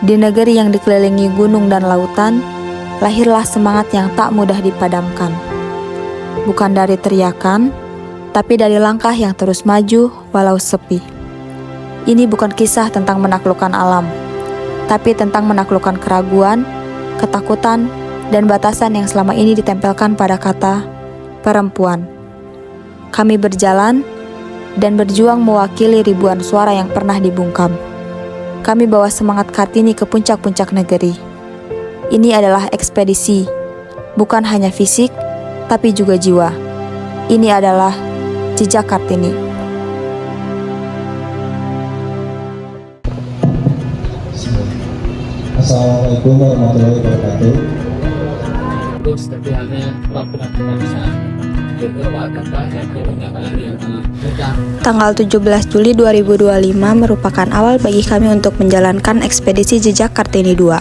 Di negeri yang dikelilingi gunung dan lautan, lahirlah semangat yang tak mudah dipadamkan. Bukan dari teriakan, tapi dari langkah yang terus maju walau sepi. Ini bukan kisah tentang menaklukkan alam, tapi tentang menaklukkan keraguan, ketakutan, dan batasan yang selama ini ditempelkan pada kata perempuan. Kami berjalan dan berjuang mewakili ribuan suara yang pernah dibungkam. Kami bawa semangat Kartini ke puncak-puncak negeri. Ini adalah ekspedisi, bukan hanya fisik, tapi juga jiwa. Ini adalah jejak Kartini. Assalamualaikum warahmatullahi wabarakatuh. Tanggal 17 Juli 2025 merupakan awal bagi kami untuk menjalankan ekspedisi jejak Kartini 2.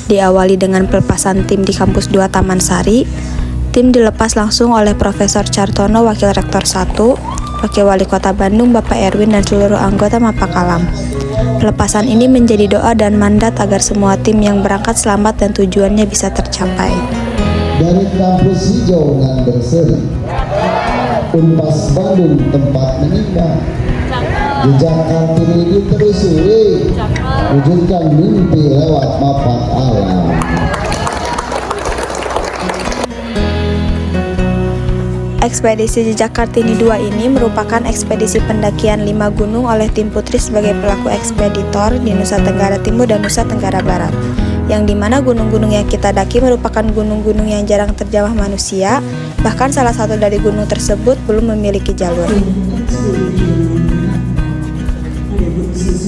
Diawali dengan pelepasan tim di kampus 2 Taman Sari, tim dilepas langsung oleh Profesor Cartono, Wakil Rektor 1, Wakil Wali Kota Bandung Bapak Erwin dan seluruh anggota Mapakalam. Pelepasan ini menjadi doa dan mandat agar semua tim yang berangkat selamat dan tujuannya bisa tercapai. Dari kampus hijau nan berseri, Unpas Bandung tempat meninggal. Jejak Kartini diterusuri, wujudkan mimpi lewat mapak alam. Ekspedisi Jejak Kartini 2 ini merupakan ekspedisi pendakian 5 gunung oleh tim Putri sebagai pelaku ekspeditor di Nusa Tenggara Timur dan Nusa Tenggara Barat, yang dimana gunung-gunung yang kita daki merupakan gunung-gunung yang jarang terjamah manusia, bahkan salah satu dari gunung tersebut belum memiliki jalur.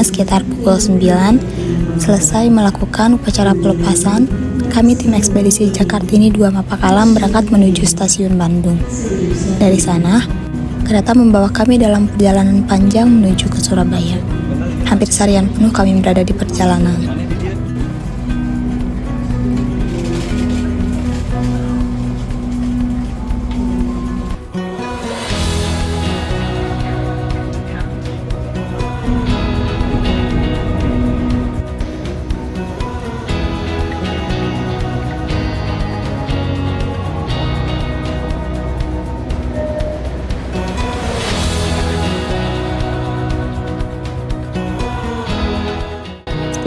Sekitar pukul 9, selesai melakukan upacara pelepasan, kami tim ekspedisi Jejak Kartini 2 Mapakalam berangkat menuju stasiun Bandung. Dari sana, kereta membawa kami dalam perjalanan panjang menuju ke Surabaya. Hampir seharian penuh kami berada di perjalanan.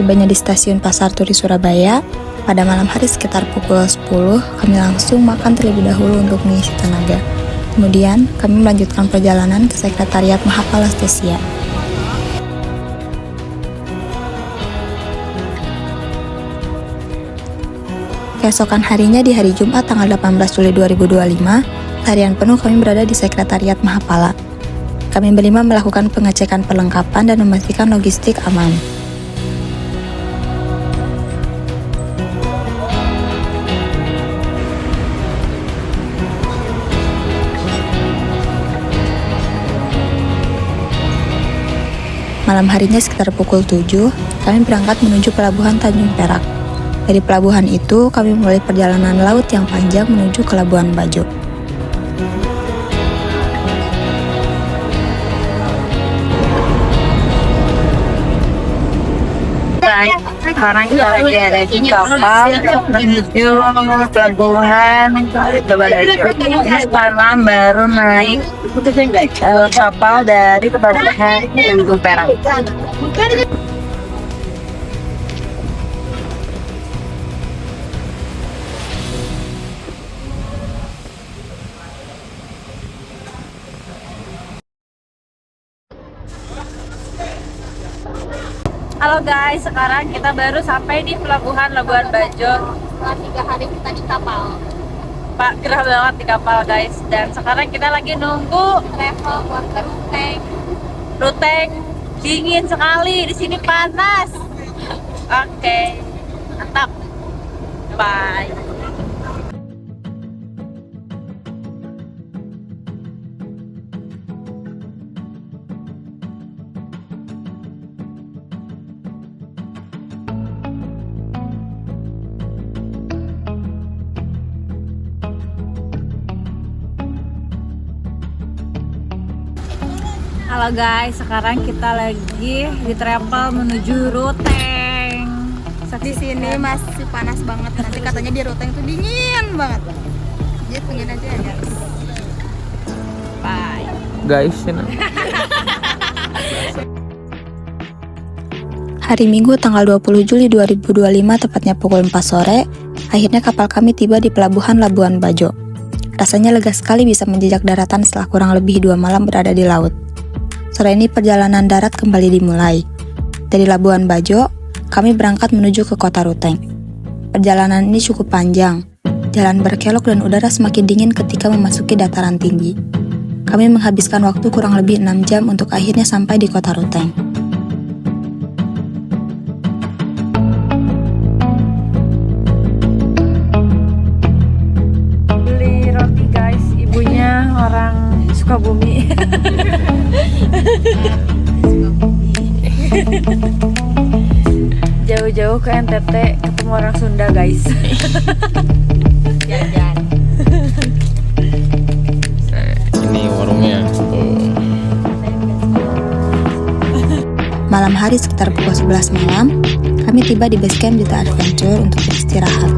Tibanya di stasiun Pasar Turi Surabaya, pada malam hari sekitar pukul 10, kami langsung makan terlebih dahulu untuk mengisi tenaga. Kemudian, kami melanjutkan perjalanan ke Sekretariat Mahapala Stesia. Keesokan harinya di hari Jumat tanggal 18 Juli 2025, harian penuh kami berada di Sekretariat Mahapala. Kami berlima melakukan pengecekan perlengkapan dan memastikan logistik aman. Malam harinya sekitar pukul 7, kami berangkat menuju Pelabuhan Tanjung Perak. Dari pelabuhan itu, kami mulai perjalanan laut yang panjang menuju ke Labuan Bajo. Sekarang kita lagi ada di kapal menuju pelabuhan Bajo. Ini sekarang baru naik kapal dari pelabuhan Tanjung Perak. Halo guys, sekarang kita baru sampai di pelabuhan Labuan Bajo. Setelah 3 hari kita di kapal. Pak, gerah banget di kapal guys. Dan sekarang kita lagi nunggu Travel buat ke Ruteng. Ruteng. Dingin sekali, di sini panas. Oke, mantap. Bye. Halo guys, sekarang kita lagi di travel menuju Ruteng. Di sini masih panas banget. Nanti katanya di Ruteng tuh dingin banget. Jadi tungguin aja ya guys. Bye. Guys, ini. Hari Minggu tanggal 20 Juli 2025 tepatnya pukul 4 sore, akhirnya kapal kami tiba di pelabuhan Labuan Bajo. Rasanya lega sekali bisa menjejak daratan setelah kurang lebih 2 malam berada di laut. Sore ini perjalanan darat kembali dimulai. Dari Labuan Bajo, kami berangkat menuju ke kota Ruteng. Perjalanan ini cukup panjang. Jalan berkelok dan udara semakin dingin ketika memasuki dataran tinggi. Kami menghabiskan waktu kurang lebih 6 jam untuk akhirnya sampai di kota Ruteng. Beli roti guys, ibunya orang Sukabumi. Jauh-jauh ke NTT ketemu orang Sunda guys. Jajan. Ini warungnya. Malam hari sekitar pukul 11 malam, kami tiba di base camp Dita Adventure untuk beristirahat.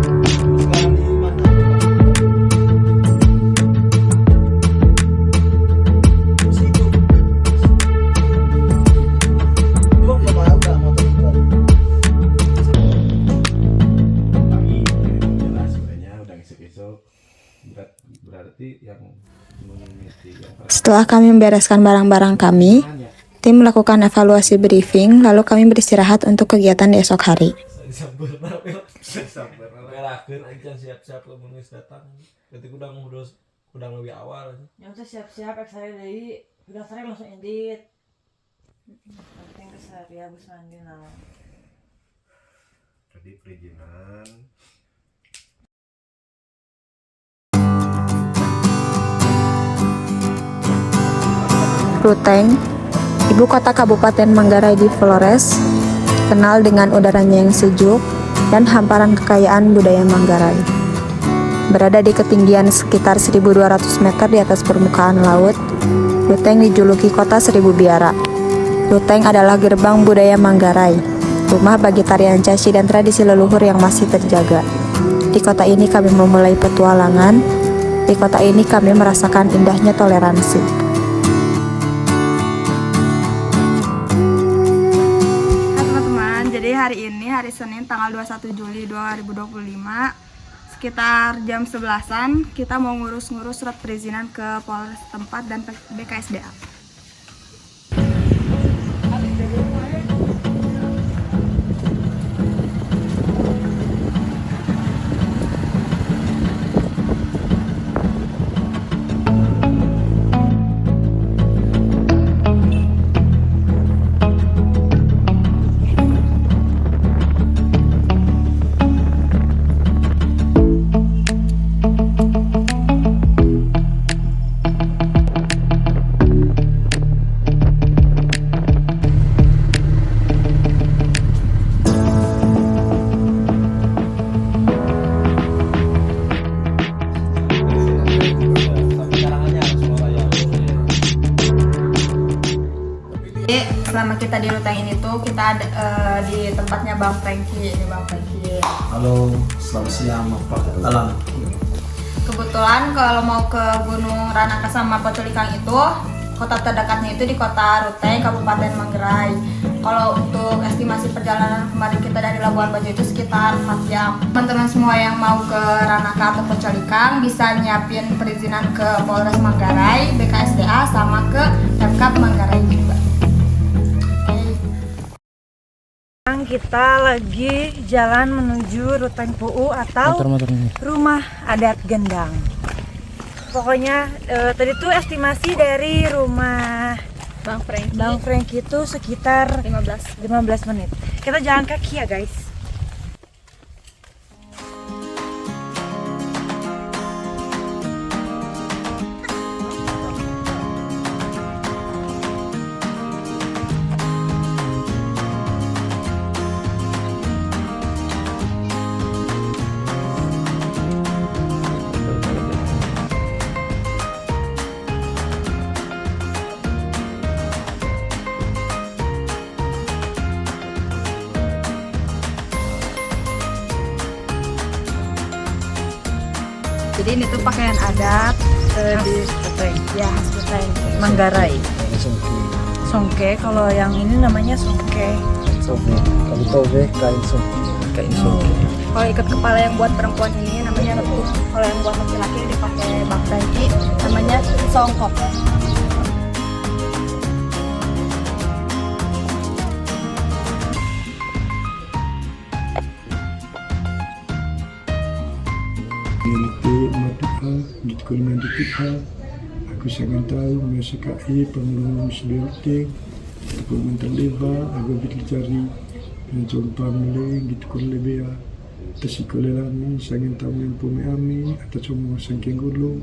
Setelah kami membereskan barang-barang kami, tim melakukan evaluasi briefing, lalu kami beristirahat untuk kegiatan di esok hari. Siap-siap ke menulis datang. Ketika udah lebih awal. Yang tuh siap-siap ekstra dari udah sering langsung edit. Penting kesar ya habis mandi nah. Tadi perizinan. Ruteng, ibu kota Kabupaten Manggarai di Flores, kenal dengan udaranya yang sejuk dan hamparan kekayaan budaya Manggarai. Berada di ketinggian sekitar 1.200 meter di atas permukaan laut, Ruteng dijuluki kota seribu biara. Ruteng adalah gerbang budaya Manggarai, rumah bagi tarian caci dan tradisi leluhur yang masih terjaga. Di kota ini kami memulai petualangan, di kota ini kami merasakan indahnya toleransi. Hari ini, hari Senin tanggal 21 Juli 2025, sekitar jam 11-an, kita mau ngurus-ngurus surat perizinan ke Polres tempat dan BKSDA. Selama kita di Ruteng ini tuh kita di tempatnya Bang Franky, ini Bang Franky. Halo, selamat siang, Pak Alam. Kebetulan kalau mau ke Gunung Ranaka sama Pocolikang itu, kota terdekatnya itu di kota Ruteng, Kabupaten Manggarai. Kalau untuk estimasi perjalanan kemarin kita dari Labuan Bajo itu sekitar 4 jam. Teman-teman semua yang mau ke Ranaka atau Pocolikang bisa nyiapin perizinan ke Polres Manggarai, BKSDA, sama ke Pemkab Manggarai juga. Kita lagi jalan menuju Ruteng Puu atau rumah adat Gendang. Pokoknya tadi tuh estimasi dari rumah Bang Franky itu sekitar 15 menit. Kita jalan kaki ya guys. Jadi ini tuh pakaian adat di Ruteng, ya khas Ruteng. Manggarai. Songke. Songke, kalau yang ini namanya songke. Songke. Kalau tobe kain songke. Kain songke. Kalau ikat kepala yang buat perempuan ini namanya retuk. Kalau yang buat laki-laki dipakai bangsaiki namanya songkok. Ngerti matuka gitu kalau nanti kita aku sangat tahu masa kai pengelungan sebelte aku mental leva aku cari mencoba mulai gitu kalau lebih tersikolelami sangat tahu yang pome ami atau semua sangking gulu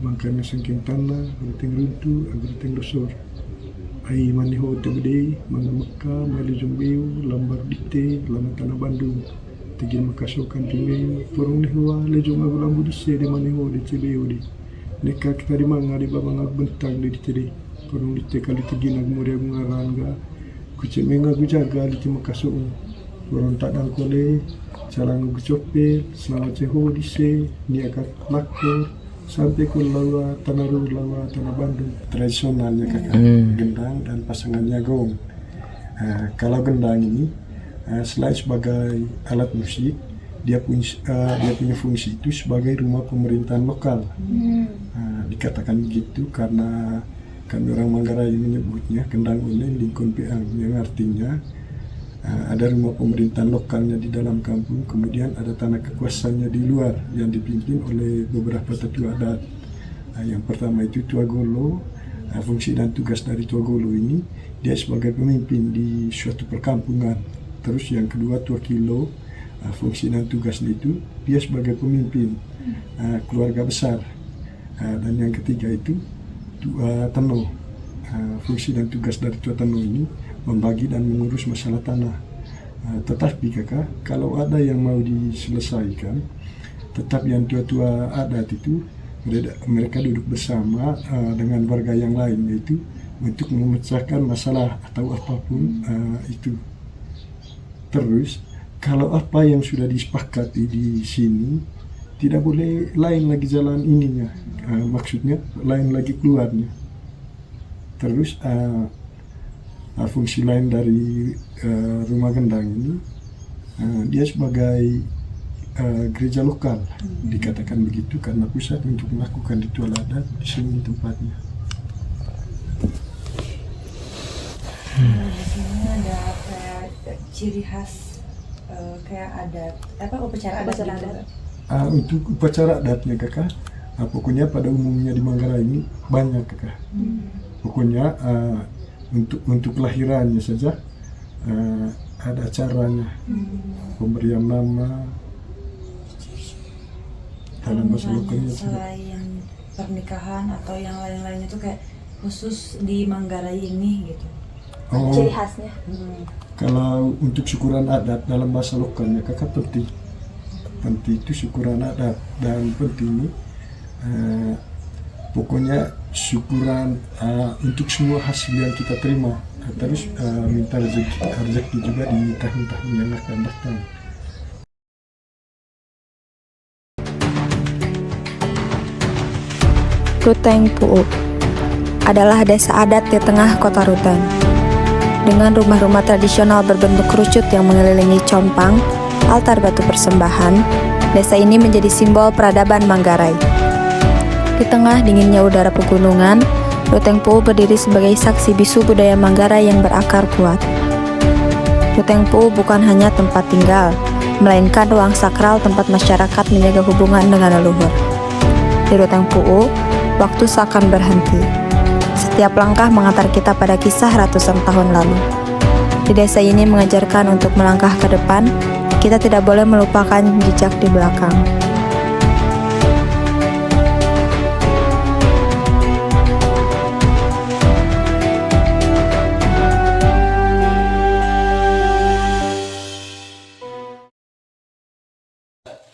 makanya sangking tanah rutin runtu aku rutin losor ai maniho tebede mana Mekah mali jumbiu lambar dite lama tanah Bandung tigil makasokan tinggi porong ni huwa lejong aku lambu dise di maniho di cibeu di neka kita di manga di babang bentang di tadi porong dite kali tigil aku muria ngaranga kucing menga aku jaga di makaso porong tak dang kole calang aku copel selama ceho dise ni akan lakor sampai ke lawa tanah Bandung tradisionalnya kakak gendang dan pasangannya gong. Kalau gendang ini selain sebagai alat musik dia punya fungsi itu sebagai rumah pemerintahan lokal. Dikatakan begitu karena kami orang Manggarai menyebutnya gendang ulen lingkun peang yang artinya ada rumah pemerintahan lokalnya di dalam kampung, kemudian ada tanah kekuasaannya di luar yang dipimpin oleh beberapa tetua adat. Yang pertama itu Tua Golo. Fungsi dan tugas dari Tua Golo ini dia sebagai pemimpin di suatu perkampungan. Terus yang kedua Tua Kilo, fungsi dan tugasnya itu dia sebagai pemimpin keluarga besar. Dan yang ketiga itu Tua Teno. Fungsi dan tugas dari Tua Teno ini membagi dan mengurus masalah tanah. Tetapi kakak, kalau ada yang mau diselesaikan, tetap yang tua-tua adat itu mereka duduk bersama dengan warga yang lain, yaitu untuk memecahkan masalah atau apapun itu. Terus kalau apa yang sudah disepakati di sini tidak boleh lain lagi jalan ininya, maksudnya lain lagi keluarnya. Terus fungsi lain dari rumah gendang ini dia sebagai gereja lokal, dikatakan begitu karena pusat untuk melakukan ritual adat di sini tempatnya. Di sini ada kayak ciri khas kayak adat upacara adat gitu. Untuk upacara adatnya kakak, pokoknya pada umumnya di Manggarai ini banyak kakak. Pokoknya untuk kelahirannya saja ada acaranya, pemberian nama dalam bahasa lokalnya. Selain pernikahan atau yang lain-lainnya itu kayak khusus di Manggarai ini gitu. Ciri khasnya. Kalau untuk syukuran adat dalam bahasa lokalnya kakak penting itu syukuran adat, dan penting pokoknya syukuran untuk semua hasil yang kita terima, terus minta rezeki juga di tahun-tahun yang akan datang. Ruteng Pu'u adalah desa adat di tengah kota Ruteng. Dengan rumah-rumah tradisional berbentuk kerucut yang mengelilingi compang, altar batu persembahan, desa ini menjadi simbol peradaban Manggarai. Di tengah dinginnya udara pegunungan, Ruteng Pu'u berdiri sebagai saksi bisu budaya Manggarai yang berakar kuat. Ruteng Pu'u bukan hanya tempat tinggal, melainkan ruang sakral tempat masyarakat menjaga hubungan dengan leluhur. Di Ruteng Pu'u, waktu seakan berhenti. Setiap langkah mengantar kita pada kisah ratusan tahun lalu. Di desa ini mengajarkan untuk melangkah ke depan, kita tidak boleh melupakan jejak di belakang.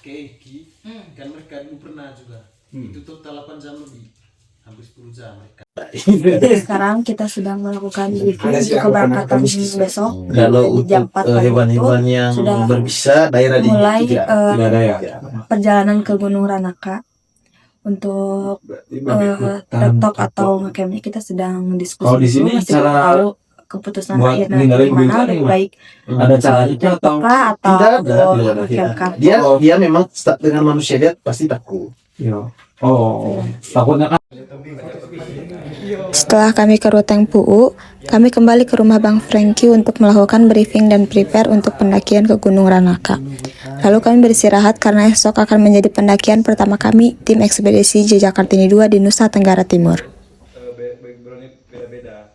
Keiki kan mereka dulu pernah juga itu total 8 jam lebih, hampir 10 jam mereka. Sekarang kita sedang melakukan briefing untuk keberangkatan besok. Kalau jam untuk 4 hewan-hewan yang sudah berbisa daerah di mulai tidak ada ya. perjalanan ke Gunung Ranaka. Untuk Berarti babi hutan. TikTok atau ngecamnya kita sedang diskusi Kalau di dulu, sini masih belum cara tahu keputusan buat akhirnya ninggalin gimana, mobil lebih baik ada caranya atau kah atau Tidak ada, ngecamkan. dia memang dengan manusia dia pasti takut. ya? Oh, takutnya kan Setelah kami ke Ruteng Puu, kami kembali ke rumah Bang Franky untuk melakukan briefing dan prepare untuk pendakian ke Gunung Ranaka. Lalu kami beristirahat karena esok akan menjadi pendakian pertama kami tim ekspedisi Jejak Kartini 2 di Nusa Tenggara Timur. beda-beda.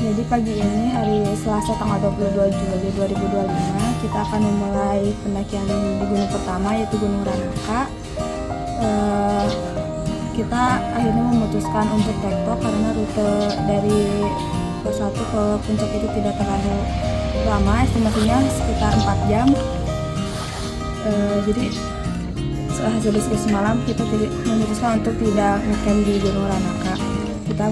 Jadi pagi ini hari Selasa tanggal 22 Juli 2025 kita akan memulai pendakian di gunung pertama yaitu Gunung Ranaka. Kita akhirnya memutuskan untuk tektok karena rute dari pos 1 ke puncak itu tidak terlalu lama, estimasinya sekitar 4 jam. Jadi hasil diskusi malam kita memutuskan untuk tidak ngecamp di Gunung Ranaka. Kita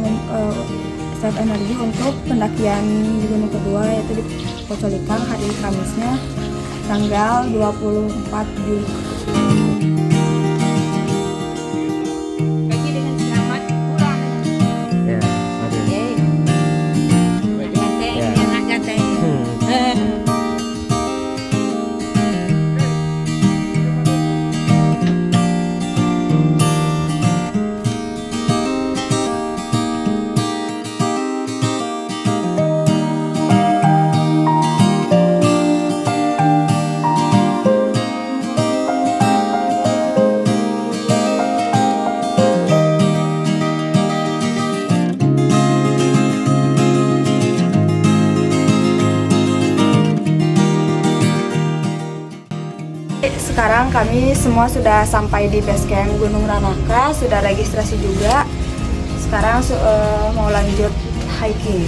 save energi untuk pendakian di gunung kedua yaitu di Pocolikang hari Kamisnya tanggal 24 Juli. Pergi dengan selamat, pulang Ya, mari. ganteng, enak ganteng. Sekarang kami semua sudah sampai di base camp Gunung Ranaka, sudah registrasi juga. Sekarang mau lanjut hiking.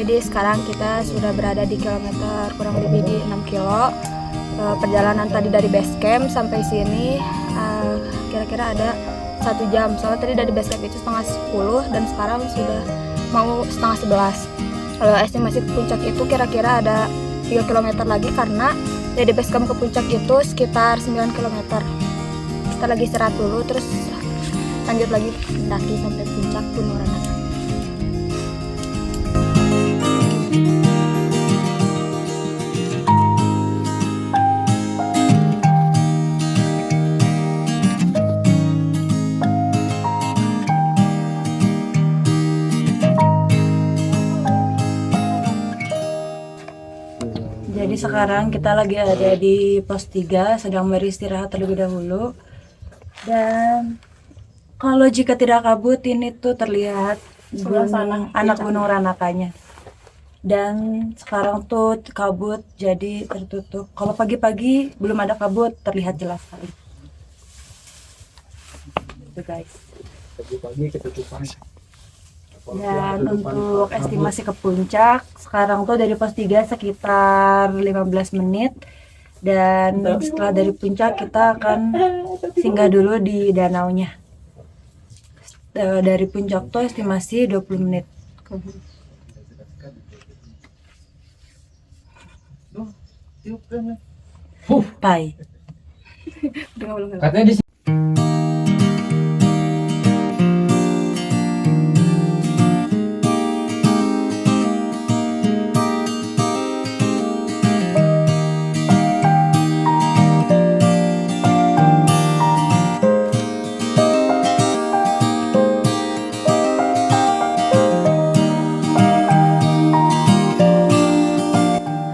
Jadi sekarang kita sudah berada di kilometer kurang lebih di 6 kilo. Perjalanan tadi dari base camp sampai sini kira-kira ada 1 jam. Soalnya tadi dari base camp itu setengah 10 dan sekarang sudah mau setengah 11. Kalau estimasi puncak itu kira-kira ada 3 km lagi karena dari base camp ke puncak itu sekitar 9 km. Kita lagi istirahat dulu terus lanjut lagi mendaki sampai puncak Gunung Ranaka. Jadi sekarang kita lagi ada di pos 3 sedang beristirahat terlebih dahulu. Dan kalau jika tidak kabut ini tuh terlihat anak gunung Ranakanya. Dan sekarang tuh kabut jadi tertutup. Kalau pagi-pagi belum ada kabut terlihat jelas sekali. Itu guys. Pagi-pagi ketutupan. Dan untuk estimasi ke puncak sekarang tuh dari pos 3 sekitar 15 menit. Dan setelah dari puncak kita akan singgah dulu di danaunya. Dari puncak tuh estimasi 20 menit. Bye. Katanya di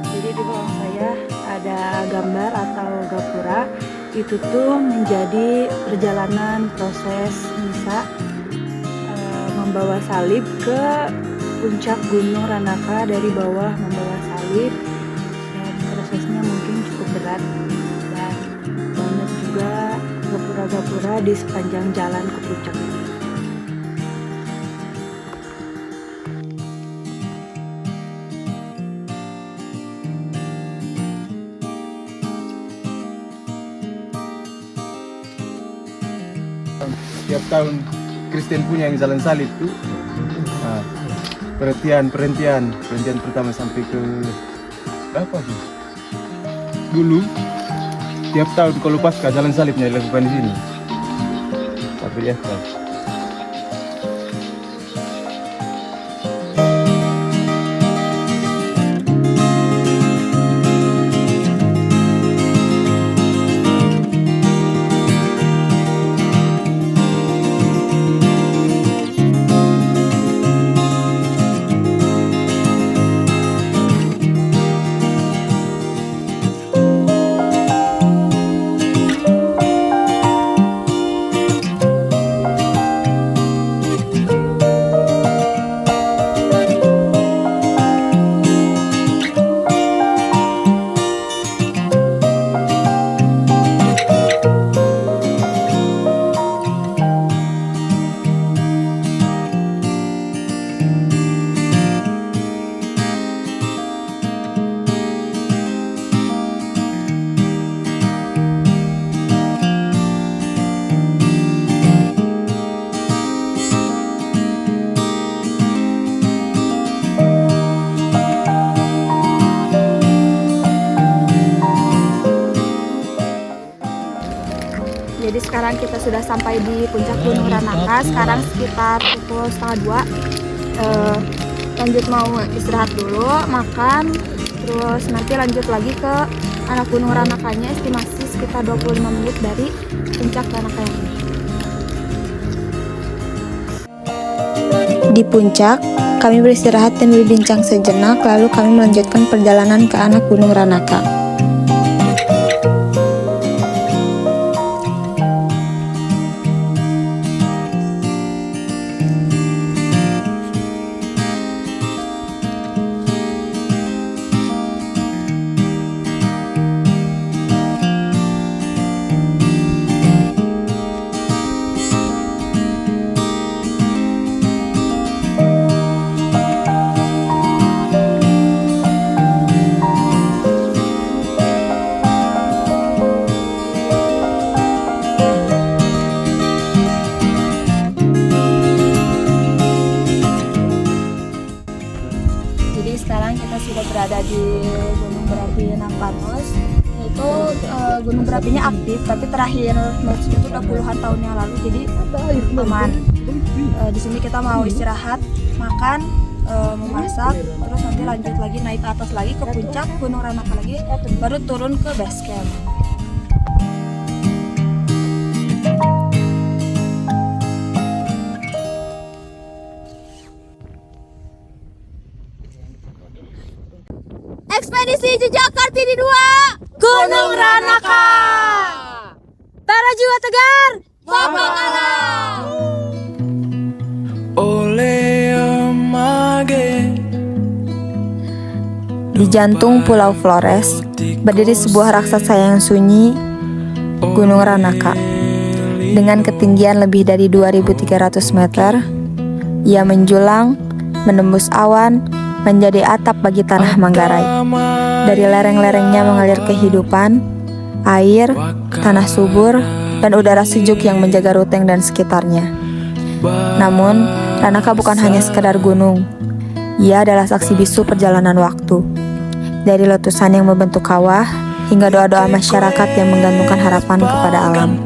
Jadi di belakang saya ada gambar atau itu tuh menjadi perjalanan proses Nisa membawa salib ke puncak Gunung Ranaka, dari bawah membawa salib, dan prosesnya mungkin cukup berat dan banyak juga gapura-gapura di sepanjang jalan ke puncak ini. Tiap tahun Kristen punya yang jalan salib tuh, perhentian pertama sampai ke berapa sih? Dulu tiap tahun kalau Paskah jalan salibnya dilakukan di sini. Tapi lihat kan. Jadi sekarang kita sudah sampai di puncak Gunung Ranaka. Sekarang sekitar pukul 1:30. Lanjut mau istirahat dulu, makan, terus nanti lanjut lagi ke anak Gunung Ranakanya. Estimasi sekitar 25 menit dari puncak Ranaka yang ini. Di puncak, kami beristirahat dan berbincang sejenak, lalu kami melanjutkan perjalanan ke anak Gunung Ranaka. Sekarang kita sudah berada di gunung berapi Nampanus. Itu gunung berapinya aktif, tapi terakhir meletusnya itu udah puluhan tahun yang lalu, jadi aman. Di sini kita mau istirahat, makan, memasak, terus nanti lanjut lagi naik ke atas lagi ke puncak Gunung Ranaka lagi, baru turun ke base camp. Ekspedisi Jejak Kartini 2 Gunung Ranaka. Para jiwa tegar, Bapak kalah. Di jantung Pulau Flores berdiri sebuah raksasa yang sunyi, Gunung Ranaka. Dengan ketinggian lebih dari 2.300 meter, ia menjulang, menembus awan, menjadi atap bagi tanah Manggarai. Dari lereng-lerengnya mengalir kehidupan, air, tanah subur, dan udara sejuk yang menjaga Ruteng dan sekitarnya. Namun, Ranaka bukan hanya sekedar gunung. Ia adalah saksi bisu perjalanan waktu. Dari letusan yang membentuk kawah, hingga doa-doa masyarakat yang menggantungkan harapan kepada alam.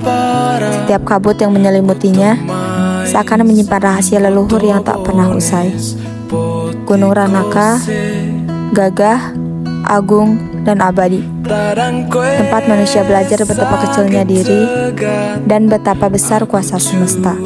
Setiap kabut yang menyelimutinya, seakan menyimpan rahasia leluhur yang tak pernah usai. Gunung Ranaka, gagah, agung, dan abadi. Tempat manusia belajar betapa kecilnya diri dan betapa besar kuasa semesta.